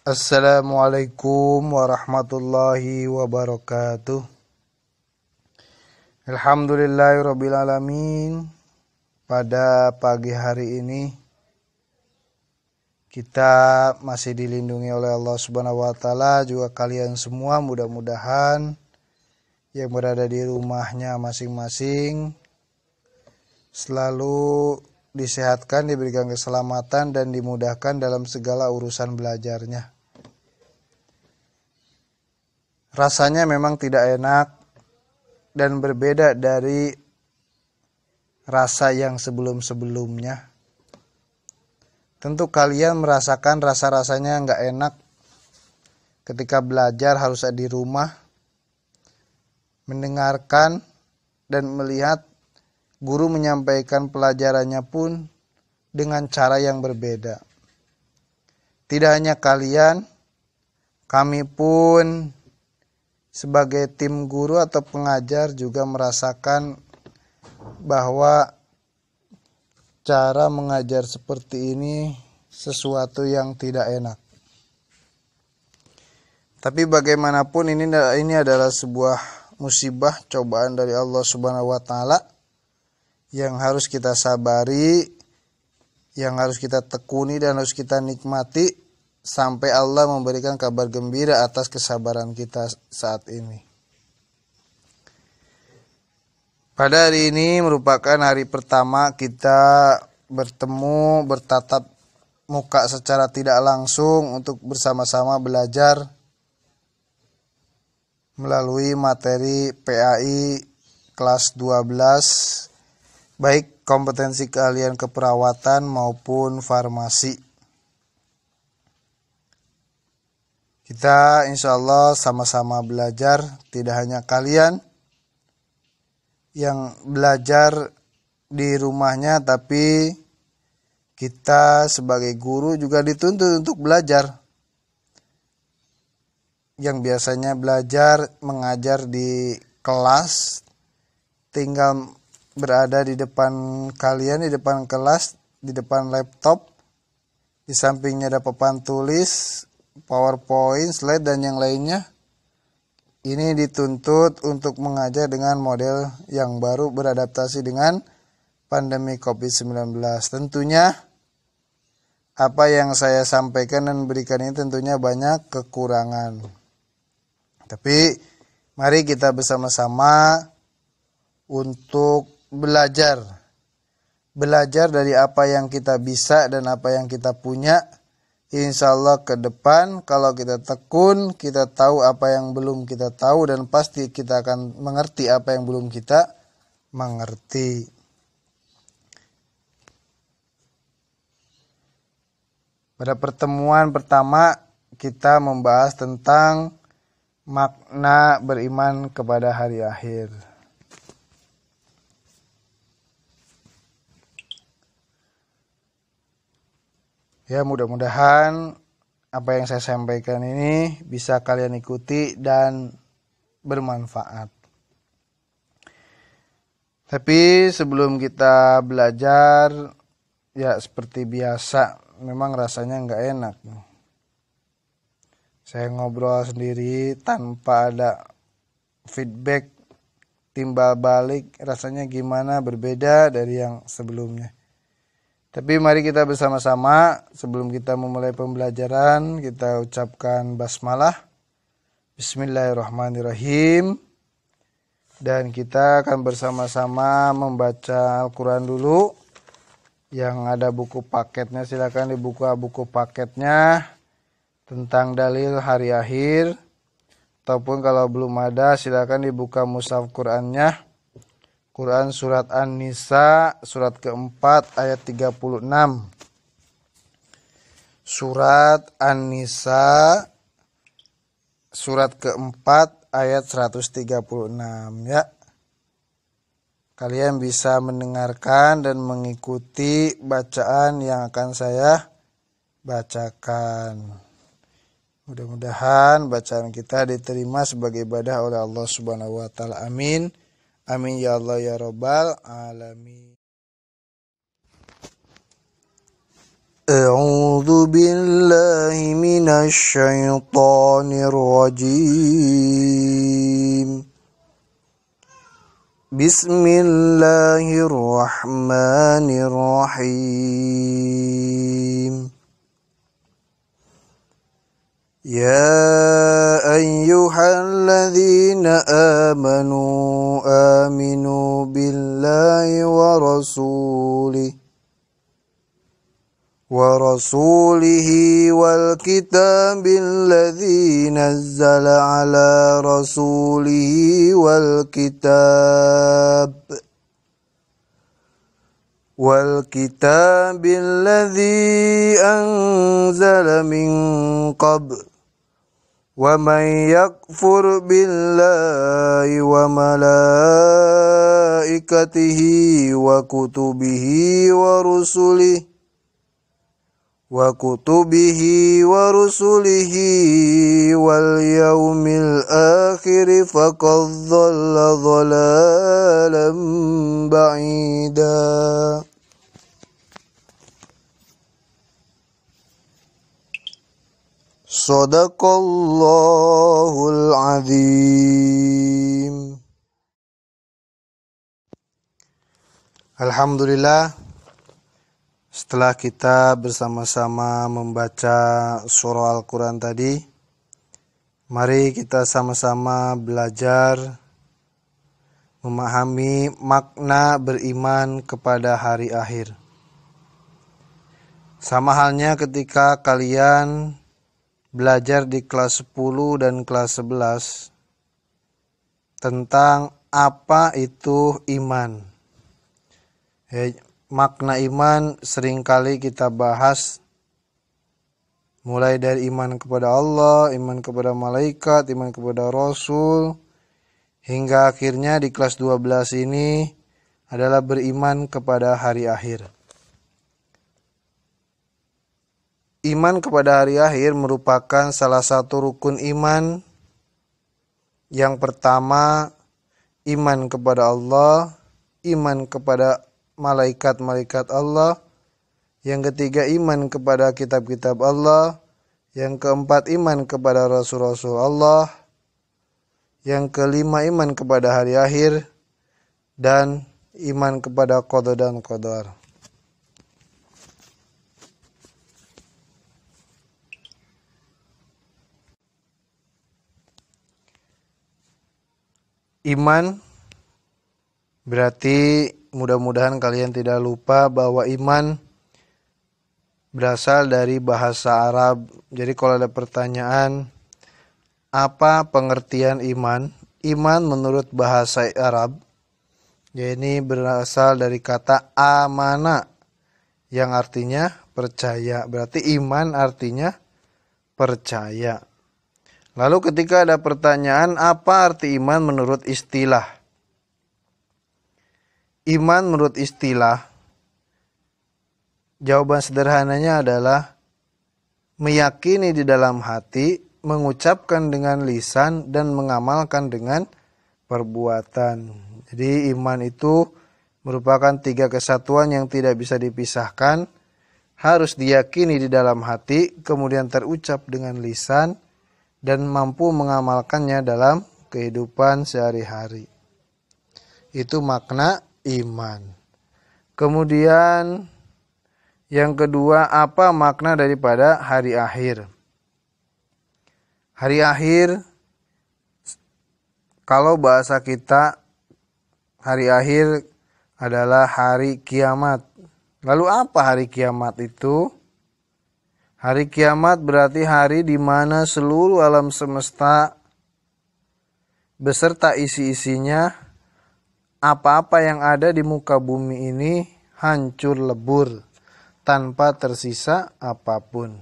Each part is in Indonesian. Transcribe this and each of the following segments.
Assalamualaikum warahmatullahi wabarakatuh. Alhamdulillahirabbil alamin. Pada pagi hari ini kita masih dilindungi oleh Allah Subhanahu wa taala, juga kalian semua mudah-mudahan yang berada di rumahnya masing-masing selalu disehatkan, diberikan keselamatan dan dimudahkan dalam segala urusan belajarnya. Rasanya memang tidak enak dan berbeda dari rasa yang sebelum-sebelumnya. Tentu kalian merasakan rasa-rasanya nggak enak ketika belajar harus di rumah, mendengarkan dan melihat guru menyampaikan pelajarannya pun dengan cara yang berbeda. Tidak hanya kalian, kami pun sebagai tim guru atau pengajar juga merasakan bahwa cara mengajar seperti ini sesuatu yang tidak enak. Tapi bagaimanapun ini adalah sebuah musibah, cobaan dari Allah Subhanahu wa taala yang harus kita sabari, yang harus kita tekuni dan harus kita nikmati sampai Allah memberikan kabar gembira atas kesabaran kita saat ini. Pada hari ini merupakan hari pertama kita bertemu, bertatap muka secara tidak langsung untuk bersama-sama belajar melalui materi PAI kelas 12, baik kompetensi keahlian keperawatan maupun farmasi. Kita insya Allah sama-sama belajar, tidak hanya kalian yang belajar di rumahnya, tapi kita sebagai guru juga dituntut untuk belajar. Yang biasanya belajar mengajar di kelas, tinggal berada di depan kalian, di depan kelas, di depan laptop, di sampingnya ada papan tulis, PowerPoint, slide dan yang lainnya. Ini dituntut untuk mengajar dengan model yang baru, beradaptasi dengan pandemi COVID-19. Tentunya apa yang saya sampaikan dan berikan ini tentunya banyak kekurangan. Tapi mari kita bersama-sama untuk belajar. Belajar dari apa yang kita bisa dan apa yang kita punya. Insya Allah ke depan kalau kita tekun, kita tahu apa yang belum kita tahu dan pasti kita akan mengerti apa yang belum kita mengerti. Pada pertemuan pertama kita membahas tentang makna beriman kepada hari akhir. Ya, mudah-mudahan apa yang saya sampaikan ini bisa kalian ikuti dan bermanfaat. Tapi sebelum kita belajar, ya seperti biasa, memang rasanya nggak enak. Saya ngobrol sendiri tanpa ada feedback, timbal balik, rasanya gimana, berbeda dari yang sebelumnya. Tapi mari kita bersama-sama sebelum kita memulai pembelajaran kita ucapkan basmalah. Bismillahirrahmanirrahim. Dan kita akan bersama-sama membaca Al-Quran dulu. Yang ada buku paketnya silakan dibuka buku paketnya tentang dalil hari akhir. Ataupun kalau belum ada silakan dibuka mushaf Qurannya. Quran surat An-Nisa surat keempat ayat 36. Surat An-Nisa surat keempat ayat 136 ya. Kalian bisa mendengarkan dan mengikuti bacaan yang akan saya bacakan. Mudah-mudahan bacaan kita diterima sebagai ibadah oleh Allah Subhanahu wa taala. Amin. Amin ya Allah ya Rabbal alamin. أعوذ بالله من الشيطان الرجيم بسم الله الرحمن الرحيم يا أيها الذين آمنوا بالله ورسوله والكتاب الذي نزل على رسوله والكتاب الذي أنزل من قبل ومن يكفر بالله وملائكته وكتبه ورسله واليوم الآخر فقد ضل ضلالا بعيدا. Shadaqallahul azim. Alhamdulillah, setelah kita bersama-sama membaca surah Al-Quran tadi, mari kita sama-sama belajar memahami makna beriman kepada hari akhir. Sama halnya ketika kalian belajar di kelas 10 dan kelas 11 tentang apa itu iman. Makna iman seringkali kita bahas mulai dari iman kepada Allah, iman kepada malaikat, iman kepada Rasul, hingga akhirnya di kelas 12 ini adalah beriman kepada hari akhir. Iman kepada hari akhir merupakan salah satu rukun iman. Yang pertama, iman kepada Allah, iman kepada malaikat-malaikat Allah. Yang ketiga, iman kepada kitab-kitab Allah. Yang keempat, iman kepada rasul-rasul Allah. Yang kelima, iman kepada hari akhir. Dan iman kepada qada dan qadar. Iman berarti mudah-mudahan kalian tidak lupa bahwa iman berasal dari bahasa Arab. Jadi kalau ada pertanyaan apa pengertian iman? Iman menurut bahasa Arab, ya ini berasal dari kata amana yang artinya percaya. Berarti iman artinya percaya. Lalu ketika ada pertanyaan apa arti iman menurut istilah? Iman menurut istilah, jawaban sederhananya adalah meyakini di dalam hati, mengucapkan dengan lisan, dan mengamalkan dengan perbuatan. Jadi iman itu merupakan 3 kesatuan yang tidak bisa dipisahkan, harus diyakini di dalam hati, kemudian terucap dengan lisan, dan mampu mengamalkannya dalam kehidupan sehari-hari. Itu makna iman. Kemudian yang kedua, apa makna daripada hari akhir? Hari akhir, kalau bahasa kita, hari akhir adalah hari kiamat. Lalu apa hari kiamat itu? Hari kiamat berarti hari di mana seluruh alam semesta beserta isi-isinya, apa-apa yang ada di muka bumi ini hancur lebur tanpa tersisa apapun.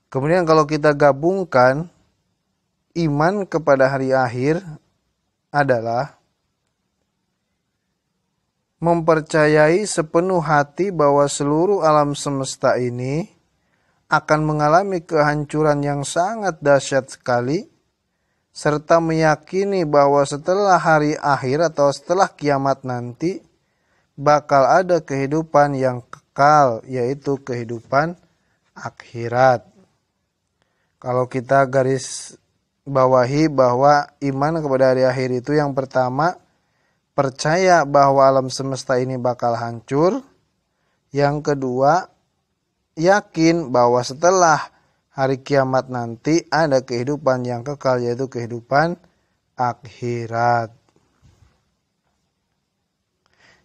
Kemudian kalau kita gabungkan, iman kepada hari akhir adalah mempercayai sepenuh hati bahwa seluruh alam semesta ini akan mengalami kehancuran yang sangat dahsyat sekali, serta meyakini bahwa setelah hari akhir atau setelah kiamat nanti bakal ada kehidupan yang kekal, yaitu kehidupan akhirat. Kalau kita garis bawahi bahwa iman kepada hari akhir itu yang pertama, percaya bahwa alam semesta ini bakal hancur. Yang kedua, yakin bahwa setelah hari kiamat nanti ada kehidupan yang kekal, yaitu kehidupan akhirat.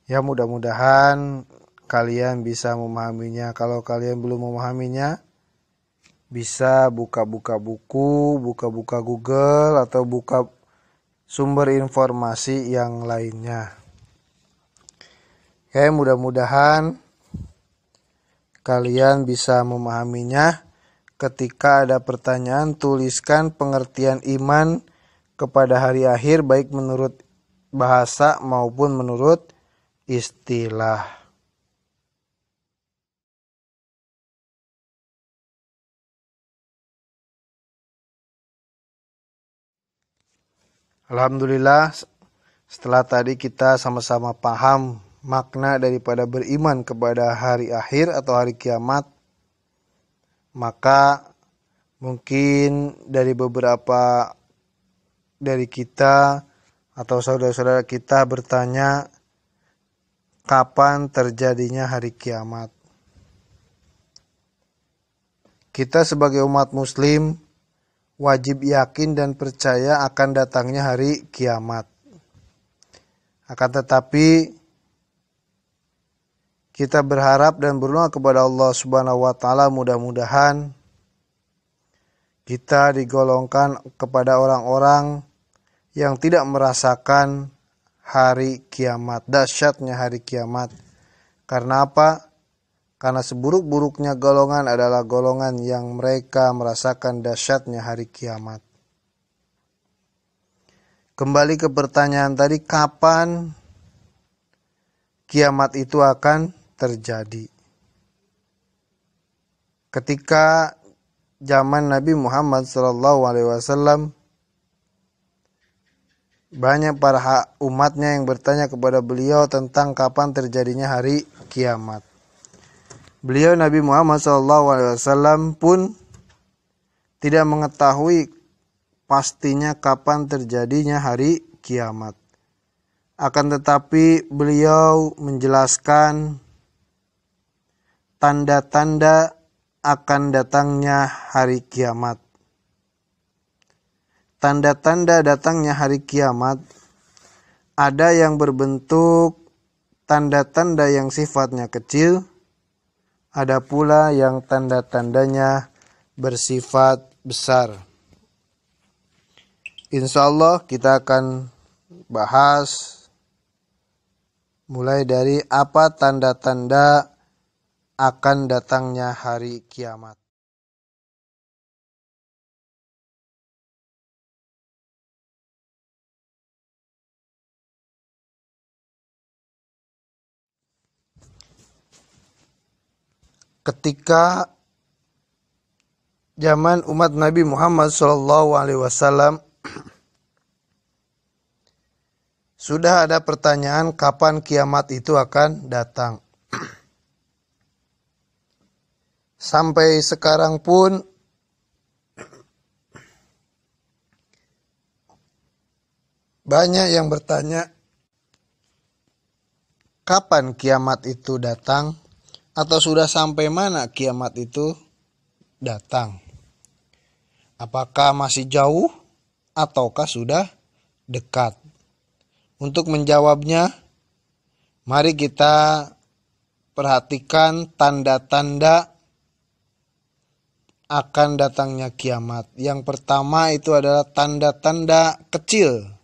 Ya, mudah-mudahan kalian bisa memahaminya. Kalau kalian belum memahaminya, bisa buka-buka buku, buka-buka Google, atau buka sumber informasi yang lainnya. Oke, mudah-mudahan kalian bisa memahaminya. Ketika ada pertanyaan, tuliskan pengertian iman kepada hari akhir, baik menurut bahasa maupun menurut istilah. Alhamdulillah, setelah tadi kita sama-sama paham makna daripada beriman kepada hari akhir atau hari kiamat, maka mungkin dari beberapa dari kita atau saudara-saudara kita bertanya, kapan terjadinya hari kiamat? Kita sebagai umat muslim wajib yakin dan percaya akan datangnya hari kiamat. Akan tetapi kita berharap dan berdoa kepada Allah Subhanahu wa taala, mudah-mudahan kita digolongkan kepada orang-orang yang tidak merasakan hari kiamat, dahsyatnya hari kiamat. Karena apa? Karena seburuk-buruknya golongan adalah golongan yang mereka merasakan dahsyatnya hari kiamat. Kembali ke pertanyaan tadi, kapan kiamat itu akan terjadi? Ketika zaman Nabi Muhammad SAW, banyak para umatnya yang bertanya kepada beliau tentang kapan terjadinya hari kiamat. Beliau Nabi Muhammad SAW pun tidak mengetahui pastinya kapan terjadinya hari kiamat. Akan tetapi beliau menjelaskan tanda-tanda akan datangnya hari kiamat. Tanda-tanda datangnya hari kiamat ada yang berbentuk tanda-tanda yang sifatnya kecil, ada pula yang tanda-tandanya bersifat besar. Insya Allah kita akan bahas mulai dari apa tanda-tanda akan datangnya hari kiamat. Ketika zaman umat Nabi Muhammad SAW, sudah ada pertanyaan kapan kiamat itu akan datang. Sampai sekarang pun banyak yang bertanya kapan kiamat itu datang, atau sudah sampai mana kiamat itu datang. Apakah masih jauh ataukah sudah dekat? Untuk menjawabnya, mari kita perhatikan tanda-tanda akan datangnya kiamat. Yang pertama itu adalah tanda-tanda kecil.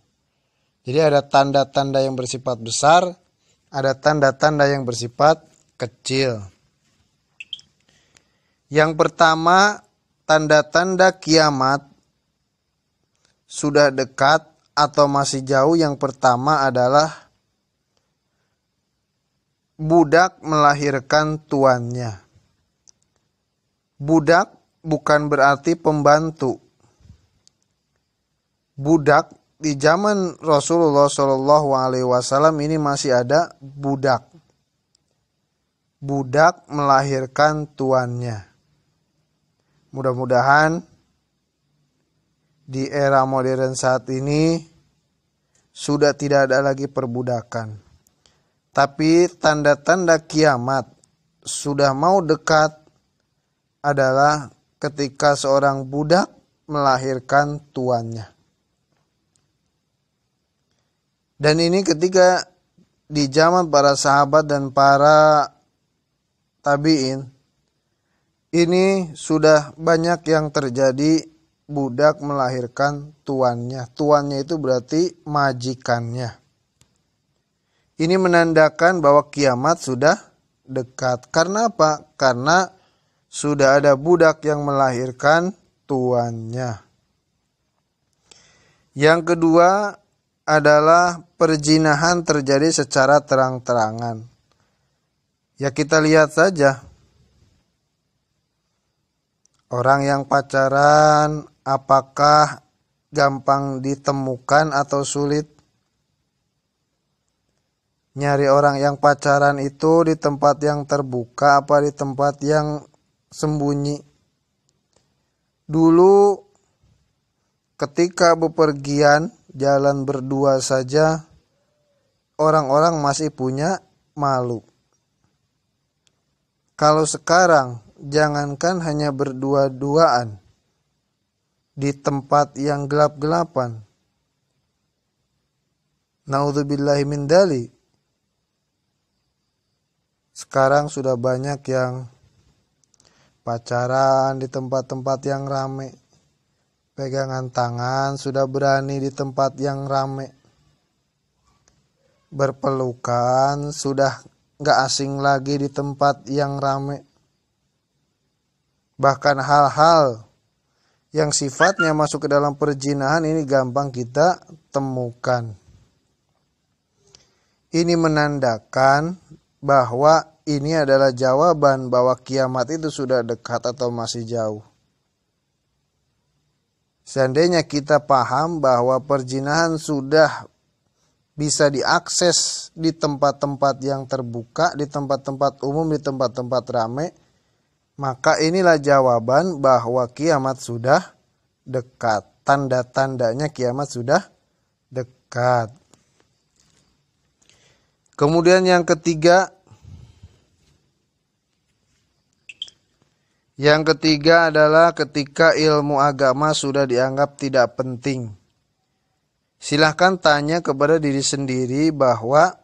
Jadi ada tanda-tanda yang bersifat besar, ada tanda-tanda yang bersifat kecil. Yang pertama, tanda-tanda kiamat sudah dekat atau masih jauh. Yang pertama adalah budak melahirkan tuannya. Budak bukan berarti pembantu. Budak di zaman Rasulullah SAW ini masih ada budak. budak melahirkan tuannya. Mudah-mudahan di era modern saat ini sudah tidak ada lagi perbudakan. Tapi tanda-tanda kiamat sudah mau dekat adalah ketika seorang budak melahirkan tuannya. Dan ini ketika di zaman para sahabat dan para tabi'in, ini sudah banyak yang terjadi budak melahirkan tuannya. Tuannya itu berarti majikannya. Ini menandakan bahwa kiamat sudah dekat. Karena apa? Karena sudah ada budak yang melahirkan tuannya. Yang kedua adalah perzinahan terjadi secara terang-terangan. Ya kita lihat saja. Orang yang pacaran apakah gampang ditemukan atau sulit? Nyari orang yang pacaran itu di tempat yang terbuka apa di tempat yang sembunyi? Dulu ketika bepergian jalan berdua saja orang-orang masih punya malu. Kalau sekarang jangankan hanya berdua-duaan di tempat yang gelap-gelapan. Naudzubillahi min dzalik. Sekarang sudah banyak yang pacaran di tempat-tempat yang rame. Pegangan tangan sudah berani di tempat yang rame. Berpelukan sudah gak asing lagi di tempat yang rame. Bahkan hal-hal yang sifatnya masuk ke dalam perzinahan ini gampang kita temukan. Ini menandakan bahwa ini adalah jawaban bahwa kiamat itu sudah dekat atau masih jauh. Seandainya kita paham bahwa perzinahan sudah bisa diakses di tempat-tempat yang terbuka, di tempat-tempat umum, di tempat-tempat ramai, maka inilah jawaban bahwa kiamat sudah dekat. Tanda-tandanya kiamat sudah dekat. Kemudian yang ketiga adalah ketika ilmu agama sudah dianggap tidak penting. Silahkan tanya kepada diri sendiri bahwa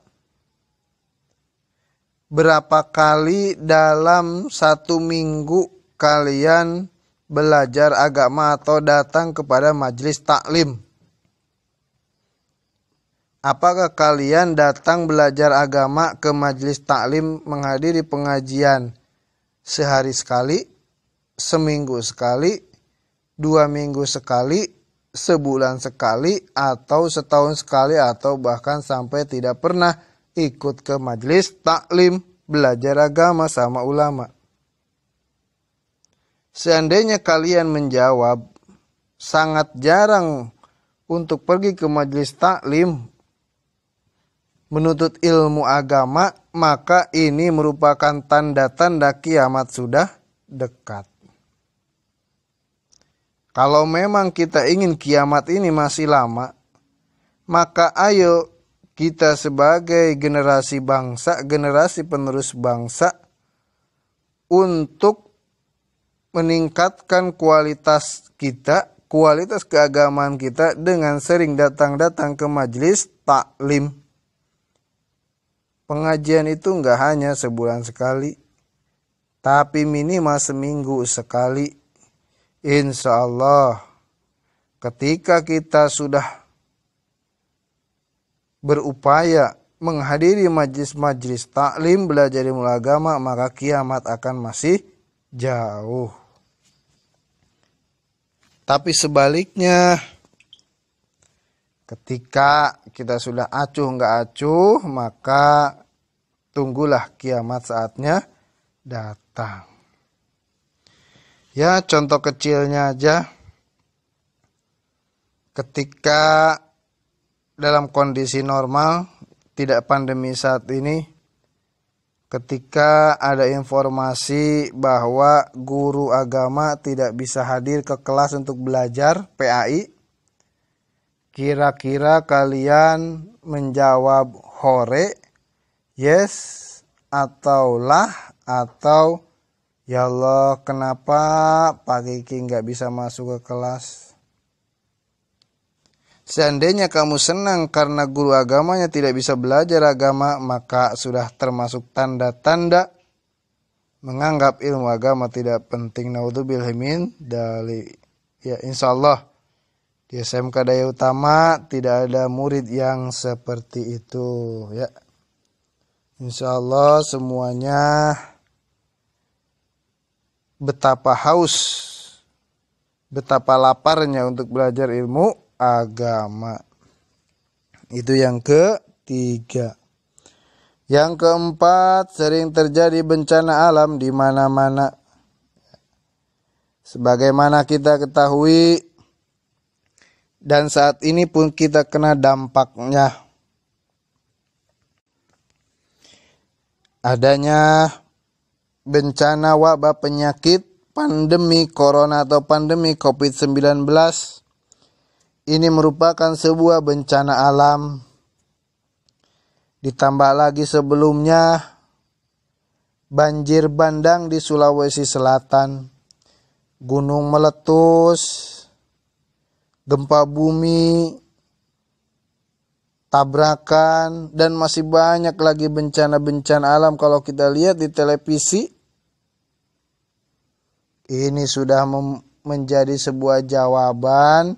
berapa kali dalam 1 minggu kalian belajar agama atau datang kepada majelis taklim? Apakah kalian datang belajar agama ke majelis taklim, menghadiri pengajian sehari sekali, seminggu sekali, 2 minggu sekali, sebulan sekali, atau setahun sekali, atau bahkan sampai tidak pernah ikut ke majelis taklim belajar agama sama ulama? Seandainya kalian menjawab sangat jarang untuk pergi ke majelis taklim menuntut ilmu agama, maka ini merupakan tanda-tanda kiamat sudah dekat. Kalau memang kita ingin kiamat ini masih lama, maka ayo kita sebagai generasi bangsa, generasi penerus bangsa, untuk meningkatkan kualitas kita, kualitas keagamaan kita dengan sering datang-datang ke majelis taklim. Pengajian itu enggak hanya sebulan sekali, tapi minimal seminggu sekali. Insya Allah ketika kita sudah berupaya menghadiri majelis taklim belajar ilmu agama, maka kiamat akan masih jauh. Tapi sebaliknya, ketika kita sudah acuh nggak acuh, maka tunggulah kiamat saatnya datang. Ya, contoh kecilnya aja. Ketika dalam kondisi normal, tidak pandemi saat ini, ketika ada informasi bahwa guru agama tidak bisa hadir ke kelas untuk belajar PAI, kira-kira kalian menjawab hore, yes, atau lah, atau ya Allah kenapa Pak Kiki nggak bisa masuk ke kelas? Seandainya kamu senang karena guru agamanya tidak bisa belajar agama, maka sudah termasuk tanda-tanda menganggap ilmu agama tidak penting. Naudzubillah min dzalik. Ya, insya Allah di SMK Daya Utama tidak ada murid yang seperti itu. Ya, insya Allah semuanya betapa haus, betapa laparnya untuk belajar ilmu agama. Itu yang ketiga. Yang keempat, sering terjadi bencana alam di mana-mana. Sebagaimana kita ketahui dan saat ini pun kita kena dampaknya. Adanya bencana wabah penyakit pandemi corona atau pandemi COVID-19 ini merupakan sebuah bencana alam. Ditambah lagi sebelumnya banjir bandang di Sulawesi Selatan, gunung meletus, gempa bumi, tabrakan, dan masih banyak lagi bencana-bencana alam. Kalau kita lihat di televisi, ini sudah menjadi sebuah jawaban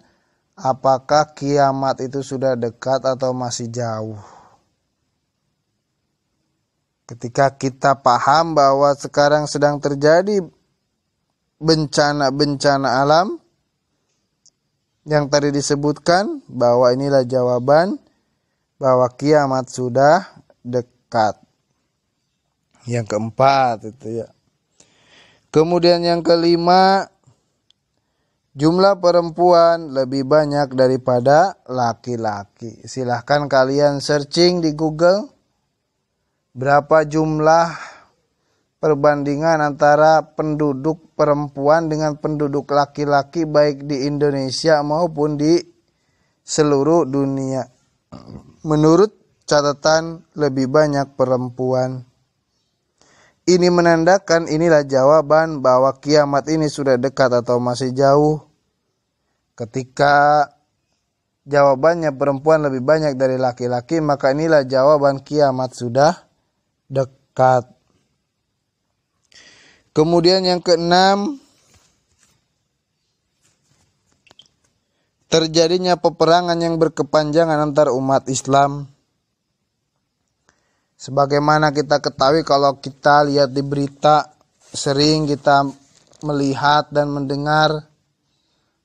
apakah kiamat itu sudah dekat atau masih jauh. Ketika kita paham bahwa sekarang sedang terjadi bencana-bencana alam yang tadi disebutkan, bahwa inilah jawaban bahwa kiamat sudah dekat. Yang keempat itu ya. Kemudian yang kelima, jumlah perempuan lebih banyak daripada laki-laki. Silahkan kalian searching di Google berapa jumlah perbandingan antara penduduk perempuan dengan penduduk laki-laki baik di Indonesia maupun di seluruh dunia. Menurut catatan lebih banyak perempuan. Ini menandakan inilah jawaban bahwa kiamat ini sudah dekat atau masih jauh. Ketika jawabannya perempuan lebih banyak dari laki-laki, maka inilah jawaban kiamat sudah dekat. Kemudian yang keenam, terjadinya peperangan yang berkepanjangan antar umat Islam. Sebagaimana kita ketahui, kalau kita lihat di berita, sering kita melihat dan mendengar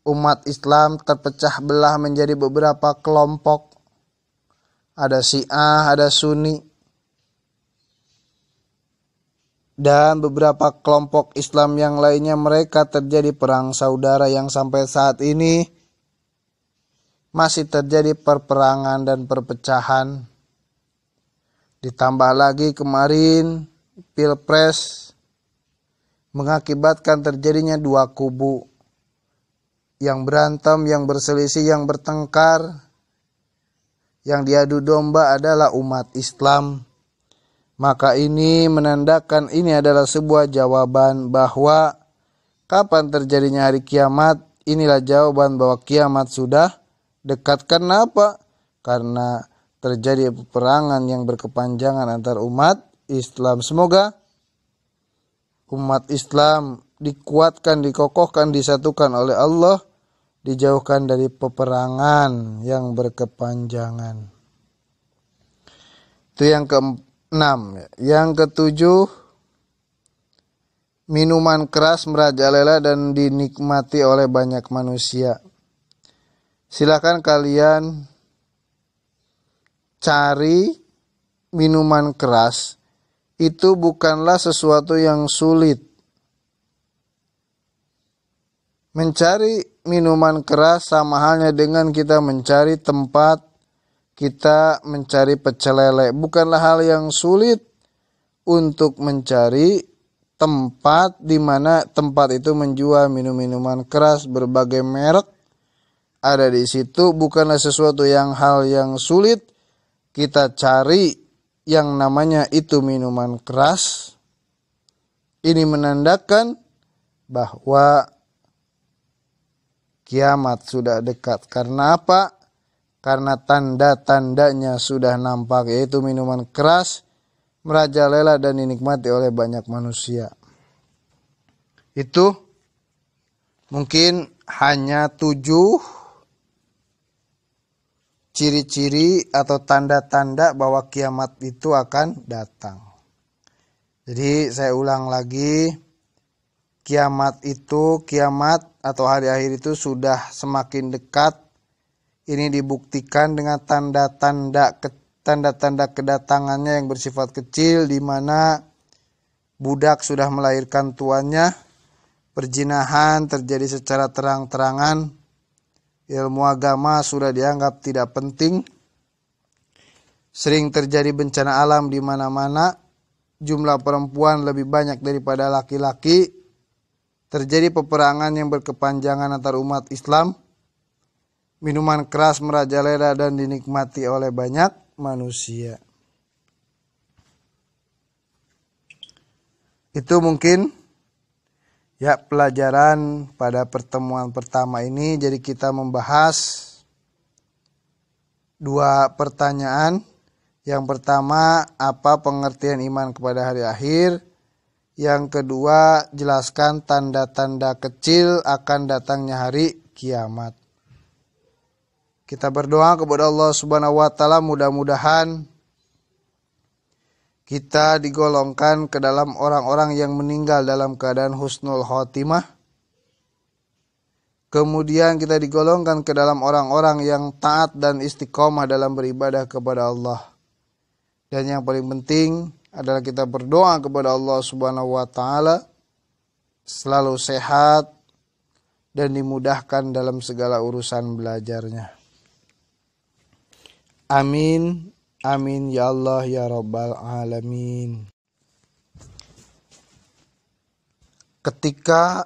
umat Islam terpecah belah menjadi beberapa kelompok. Ada Syiah, ada Sunni, dan beberapa kelompok Islam yang lainnya. Mereka terjadi perang saudara yang sampai saat ini masih terjadi perperangan dan perpecahan. Ditambah lagi kemarin Pilpres mengakibatkan terjadinya dua kubu yang berantem, yang berselisih, yang bertengkar. Yang diadu domba adalah umat Islam. Maka ini menandakan ini adalah sebuah jawaban bahwa kapan terjadinya hari kiamat. Inilah jawaban bahwa kiamat sudah dekat. Kenapa? Karena terjadi peperangan yang berkepanjangan antar umat Islam. Semoga umat Islam dikuatkan, dikokohkan, disatukan oleh Allah, dijauhkan dari peperangan yang berkepanjangan. Itu yang keenam. Yang ketujuh, minuman keras merajalela dan dinikmati oleh banyak manusia. Silakan kalian cari minuman keras. Itu bukanlah sesuatu yang sulit. Mencari minuman keras sama halnya dengan kita mencari tempat, kita mencari pecel lele. Bukanlah hal yang sulit untuk mencari tempat di mana tempat itu menjual minuman keras berbagai merek ada di situ. Bukanlah sesuatu hal yang sulit kita cari yang namanya itu minuman keras. Ini menandakan bahwa kiamat sudah dekat. Karena apa? Karena tanda-tandanya sudah nampak, yaitu minuman keras merajalela dan dinikmati oleh banyak manusia. Itu mungkin hanya 7 ciri-ciri atau tanda-tanda bahwa kiamat itu akan datang. Jadi saya ulang lagi, kiamat atau hari akhir itu sudah semakin dekat. Ini dibuktikan dengan tanda-tanda kedatangannya yang bersifat kecil, di mana budak sudah melahirkan tuannya, perjinahan terjadi secara terang-terangan, ilmu agama sudah dianggap tidak penting, sering terjadi bencana alam di mana-mana, jumlah perempuan lebih banyak daripada laki-laki, terjadi peperangan yang berkepanjangan antar umat Islam, minuman keras merajalela dan dinikmati oleh banyak manusia. Itu mungkin ya pelajaran pada pertemuan pertama ini. Jadi kita membahas 2 pertanyaan. Yang pertama, apa pengertian iman kepada hari akhir? Yang kedua, jelaskan tanda-tanda kecil akan datangnya hari kiamat. Kita berdoa kepada Allah Subhanahu wa taala, mudah-mudahan kita digolongkan ke dalam orang-orang yang meninggal dalam keadaan husnul khotimah. Kemudian kita digolongkan ke dalam orang-orang yang taat dan istiqomah dalam beribadah kepada Allah. Dan yang paling penting adalah kita berdoa kepada Allah Subhanahu wa taala selalu sehat dan dimudahkan dalam segala urusan belajarnya. Amin, amin ya Allah ya Rabbal Alamin. Ketika